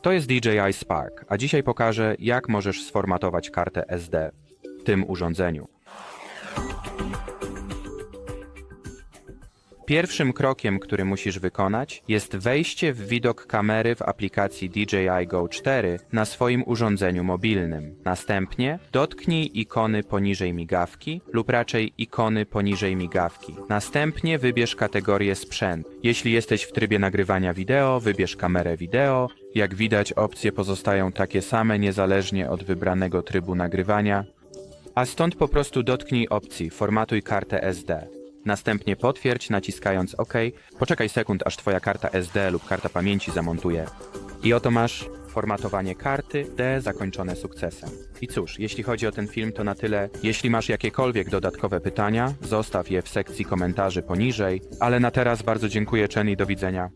To jest DJI Spark, a dzisiaj pokażę, jak możesz sformatować kartę SD w tym urządzeniu. Pierwszym krokiem, który musisz wykonać, jest wejście w widok kamery w aplikacji DJI Go 4 na swoim urządzeniu mobilnym. Następnie dotknij ikony poniżej migawki lub raczej ikony poniżej migawki. Następnie wybierz kategorię sprzęt. Jeśli jesteś w trybie nagrywania wideo, wybierz kamerę wideo. Jak widać, opcje pozostają takie same niezależnie od wybranego trybu nagrywania, a stąd po prostu dotknij opcji Formatuj kartę SD. Następnie potwierdź naciskając OK. Poczekaj sekund, aż Twoja karta SD lub karta pamięci zamontuje. I oto masz formatowanie karty D zakończone sukcesem. I cóż, jeśli chodzi o ten film, to na tyle. Jeśli masz jakiekolwiek dodatkowe pytania, zostaw je w sekcji komentarzy poniżej. Ale na teraz bardzo dziękuję, Chen, i do widzenia.